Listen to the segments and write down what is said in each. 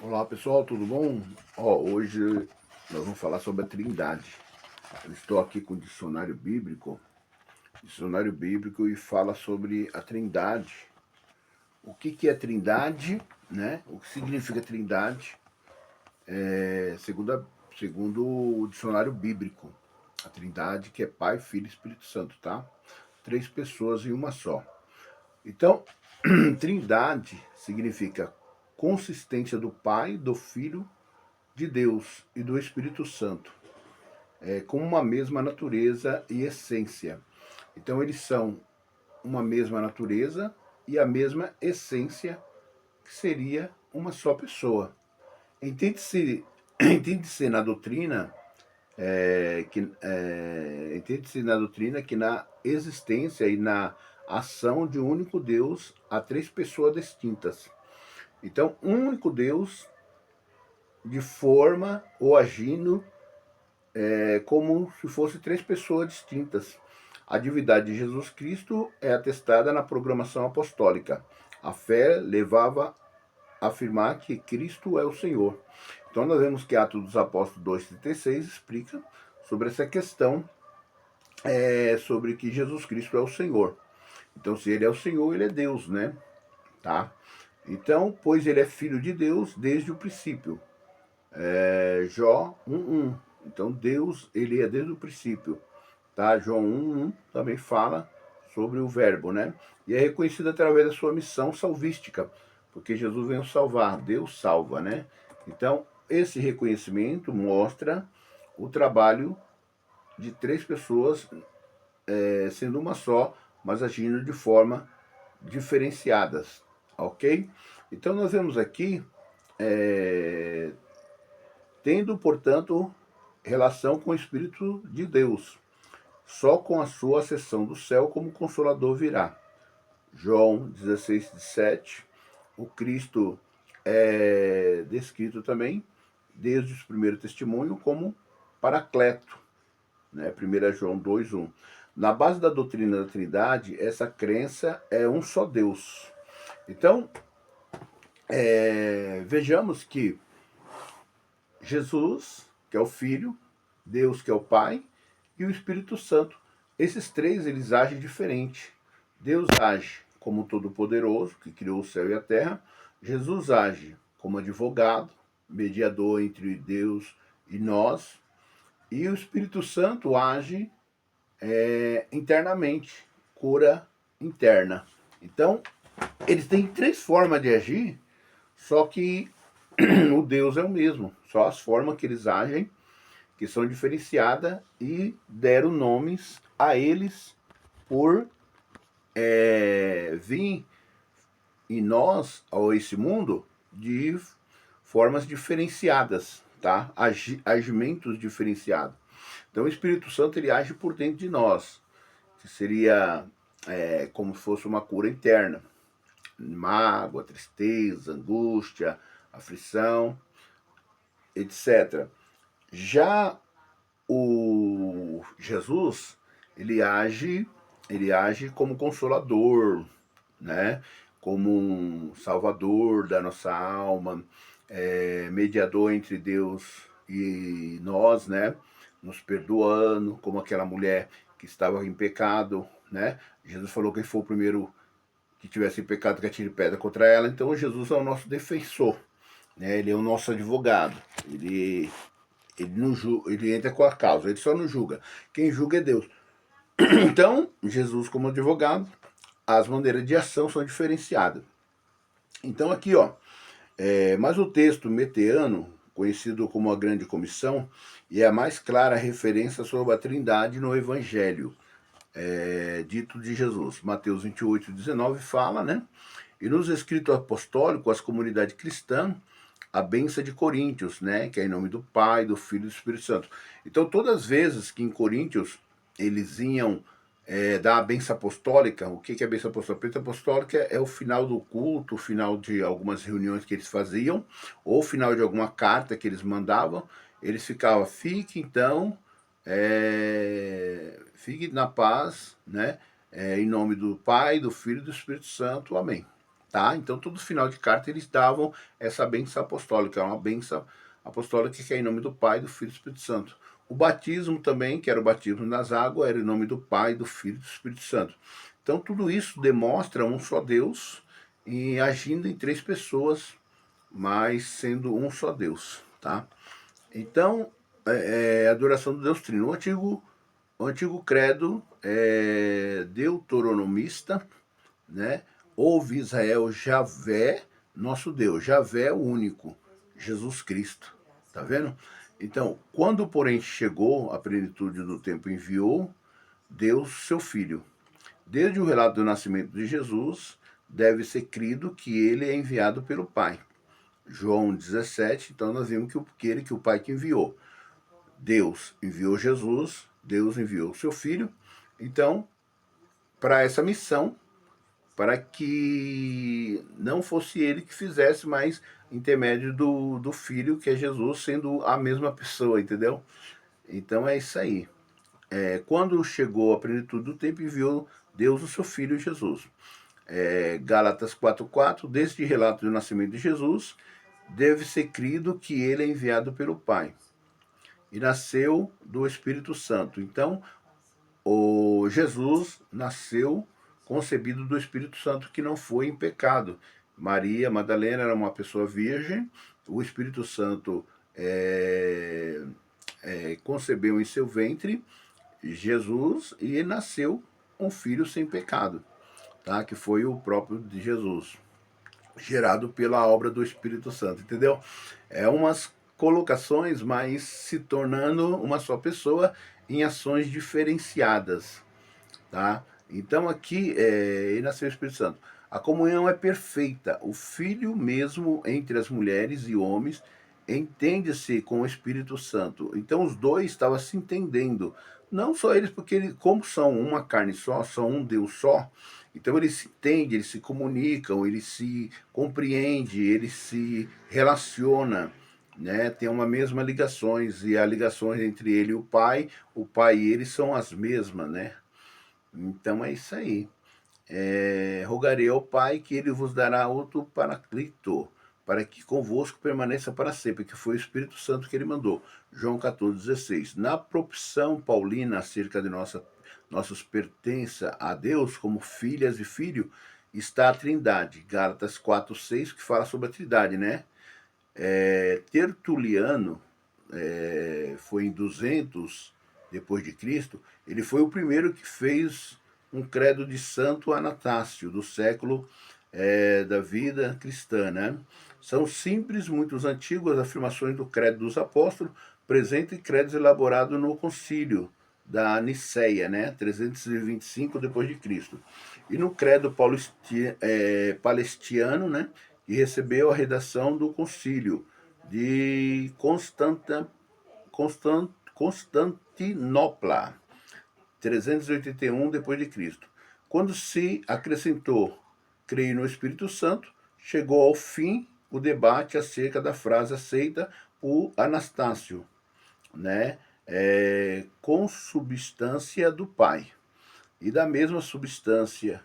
Olá pessoal, tudo bom? Hoje nós vamos falar sobre a Trindade. Eu estou aqui com o dicionário bíblico e fala sobre a Trindade. O que é Trindade, né? O que significa Trindade, segundo o dicionário bíblico. A Trindade que é Pai, Filho e Espírito Santo, tá? Três pessoas em uma só. Então, Trindade significa consistência do Pai, do Filho, de Deus e do Espírito Santo, com uma mesma natureza e essência. Então eles são uma mesma natureza e a mesma essência, que seria uma só pessoa. Entende-se na doutrina que na existência e na ação de um único Deus há três pessoas distintas. Então, um único Deus de forma ou agindo como se fossem três pessoas distintas. A divindade de Jesus Cristo é atestada na programação apostólica. A fé levava a afirmar que Cristo é o Senhor. Então nós vemos que Atos dos Apóstolos 2,36 explica sobre essa questão, sobre que Jesus Cristo é o Senhor. Então se ele é o Senhor, ele é Deus, né? Tá? Então, pois ele é filho de Deus desde o princípio. Jó 1:1. Então Deus, ele é desde o princípio. Tá? João 1:1 também fala sobre o verbo, né? E é reconhecido através da sua missão salvística, porque Jesus veio salvar, Deus salva, né? Então, esse reconhecimento mostra o trabalho de três pessoas sendo uma só, mas agindo de forma diferenciadas, ok? Então nós vemos aqui, tendo, portanto, relação com o Espírito de Deus. Só com a sua acessão do céu como Consolador virá. João 16:7. O Cristo é descrito também, desde os primeiros testemunhos, como Paracleto, né? 1 João 2:1. Na base da doutrina da Trindade, essa crença é um só Deus. Então, vejamos que Jesus, que é o Filho, Deus, que é o Pai, e o Espírito Santo. Esses três, eles agem diferente. Deus age como Todo-Poderoso, que criou o céu e a terra. Jesus age como advogado, mediador entre Deus e nós. E o Espírito Santo age internamente, cura interna. Então, eles têm três formas de agir, só que o Deus é o mesmo. Só as formas que eles agem que são diferenciadas e deram nomes a eles por vir em nós, a esse mundo, de formas diferenciadas, tá? Agimentos diferenciados. Então o Espírito Santo ele age por dentro de nós, que seria como se fosse uma cura interna. Mágoa, tristeza, angústia, aflição, etc. Já o Jesus, ele age como consolador, né? Como um salvador da nossa alma, mediador entre Deus e nós, né? Nos perdoando, como aquela mulher que estava em pecado, né? Jesus falou que ele foi o primeiro que tivesse em pecado que atire pedra contra ela. Então Jesus é o nosso defensor, né? Ele é o nosso advogado. Ele não julga, ele entra com a causa, ele só não julga. Quem julga é Deus. Então, Jesus como advogado, as maneiras de ação são diferenciadas. Então aqui, ó, mas o texto meteano, conhecido como a Grande Comissão, é a mais clara referência sobre a Trindade no Evangelho dito de Jesus. Mateus 28:19 fala, né? E nos escritos apostólicos, as comunidades cristãs, a benção de Coríntios, né? Que é em nome do Pai, do Filho e do Espírito Santo. Então, todas as vezes que em Coríntios eles iam dar a benção apostólica, o que é a benção apostólica? A benção apostólica é o final do culto, o final de algumas reuniões que eles faziam, ou o final de alguma carta que eles mandavam, eles ficavam, fique então, fique na paz, né? Em nome do Pai, do Filho e do Espírito Santo, amém. tá? Então todo final de carta eles davam essa bênção apostólica, uma bênção apostólica que é em nome do Pai, do Filho e do Espírito Santo. O batismo também, que era o batismo nas águas, era em nome do Pai, do Filho e do Espírito Santo. Então tudo isso demonstra um só Deus e agindo em três pessoas, mas sendo um só Deus, tá? Então, a adoração do Deus Trino. O antigo credo é deuteronomista, né? Ouve Israel, Javé, nosso Deus. Javé é o único, Jesus Cristo. Tá vendo? Então, quando porém chegou a plenitude do tempo, enviou Deus seu Filho. Desde o relato do nascimento de Jesus, deve ser crido que ele é enviado pelo Pai. João 17, então nós vimos que o Pai que enviou. Deus enviou Jesus, Deus enviou o seu Filho. Então, para essa missão, para que não fosse ele que fizesse, mas intermédio do Filho, que é Jesus, sendo a mesma pessoa, entendeu? Então é isso aí. Quando chegou a plenitude do tempo, enviou Deus o seu Filho Jesus. Gálatas 4,4, deste relato do nascimento de Jesus, deve ser crido que ele é enviado pelo Pai e nasceu do Espírito Santo. Então, o Jesus nasceu concebido do Espírito Santo, que não foi em pecado. Maria Madalena era uma pessoa virgem, o Espírito Santo concebeu em seu ventre Jesus e nasceu um filho sem pecado, tá? Que foi o próprio de Jesus, gerado pela obra do Espírito Santo, entendeu? É umas colocações, mas se tornando uma só pessoa em ações diferenciadas, tá? Então aqui ele nasceu o Espírito Santo. A comunhão é perfeita. O Filho mesmo entre as mulheres e homens entende-se com o Espírito Santo. Então os dois estavam se entendendo. Não só eles, porque eles, como são uma carne só, são um Deus só, então eles se entendem, eles se comunicam, eles se compreendem, eles se relacionam, né? Tem uma mesma ligações, e as ligações entre ele e o pai e ele são as mesmas, né? Então é isso aí. Rogarei ao Pai que ele vos dará outro Paraclito, para que convosco permaneça para sempre, que foi o Espírito Santo que ele mandou. João 14,16. Na propção paulina acerca de nossos pertença a Deus como filhas e filho, está a Trindade. Gálatas 4,6, que fala sobre a Trindade, né? Tertuliano, foi em 200 depois de Cristo, ele foi o primeiro que fez um credo de Santo Anatácio, do século da vida cristã, né? São simples, muito antigas afirmações do credo dos apóstolos, presente em credos elaborados no concílio da Niceia, né? 325 depois de Cristo. E no credo palestiano, né? Que recebeu a redação do concílio de Constantinopla, 381 depois de Cristo. Quando se acrescentou creio no Espírito Santo, chegou ao fim o debate acerca da frase aceita por Anastácio, né? Consubstância do Pai. E da mesma substância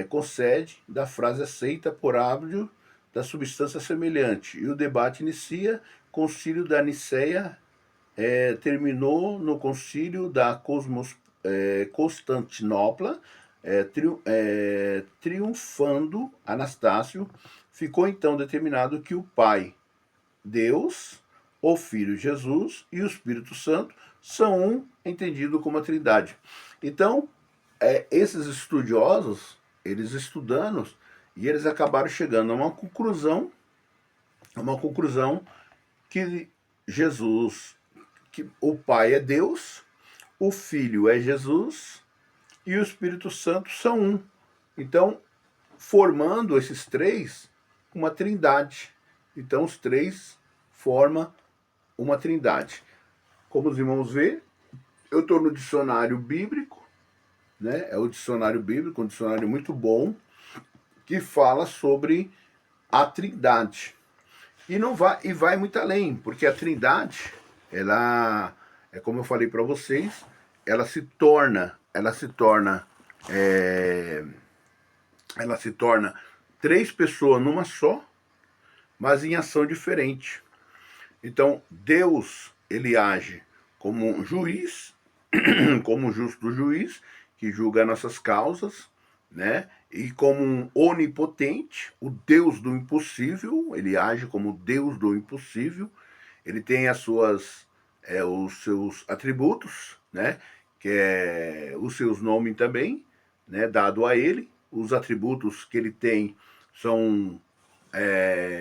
concede da frase aceita por hábito da substância semelhante. E o debate inicia, concílio da Niceia terminou no concílio da Constantinopla, triunfando Anastácio. Ficou então determinado que o Pai, Deus, o Filho Jesus e o Espírito Santo são um, entendido como a Trindade. Então, esses estudiosos, eles estudando, e eles acabaram chegando a uma conclusão que Jesus, que o Pai é Deus, o Filho é Jesus e o Espírito Santo são um. Então, formando esses três, uma trindade. Então, os três formam uma trindade. Como os irmãos vê, eu estou no dicionário bíblico, né? É o dicionário bíblico, um dicionário muito bom, que fala sobre a trindade. E vai muito além, porque a trindade, ela, como eu falei para vocês, ela se torna três pessoas numa só, mas em ação diferente. Então, Deus, ele age como um juiz, como um justo juiz, que julga nossas causas, né? E como um onipotente, o Deus do impossível, ele age como Deus do impossível. Ele tem os seus atributos, né? Que é os seus nomes também, né? Dado a ele. Os atributos que ele tem são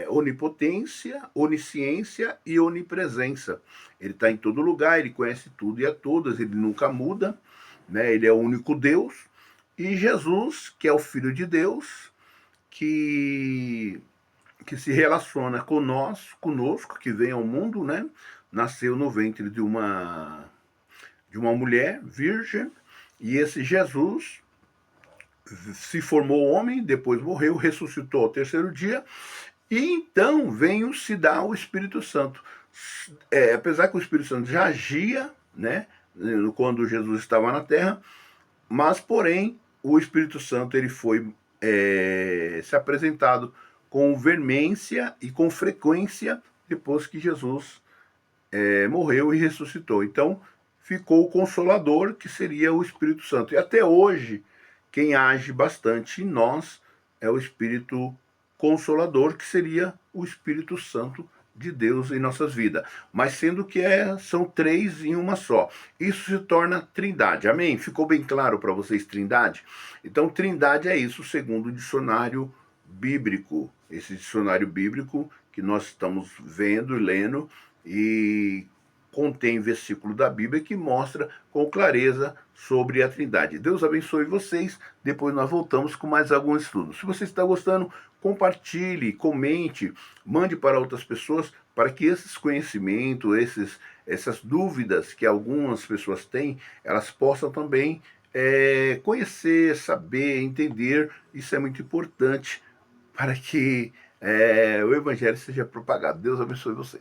onipotência, onisciência e onipresença. Ele está em todo lugar, ele conhece tudo e a todas, ele nunca muda, né? Ele é o único Deus. E Jesus, que é o Filho de Deus, que se relaciona conosco, que vem ao mundo, né? Nasceu no ventre de uma mulher virgem, e esse Jesus se formou homem, depois morreu, ressuscitou ao terceiro dia, e então veio se dar o Espírito Santo. Apesar que o Espírito Santo já agia, né, quando Jesus estava na terra, mas porém o Espírito Santo ele foi se apresentado com veemência e com frequência depois que Jesus morreu e ressuscitou. Então ficou o Consolador, que seria o Espírito Santo. E até hoje, quem age bastante em nós é o Espírito Consolador, que seria o Espírito Santo de Deus em nossas vidas. Mas sendo que são três em uma só. Isso se torna trindade. Amém? Ficou bem claro para vocês trindade? Então trindade é isso, segundo o dicionário bíblico. Esse dicionário bíblico que nós estamos vendo e lendo, e contém versículo da Bíblia que mostra com clareza sobre a Trindade. Deus abençoe vocês. Depois nós voltamos com mais algum estudo. Se você está gostando, compartilhe, comente, mande para outras pessoas, para que esses conhecimentos, essas dúvidas que algumas pessoas têm, elas possam também conhecer, saber, entender. Isso é muito importante para que o Evangelho seja propagado. Deus abençoe você.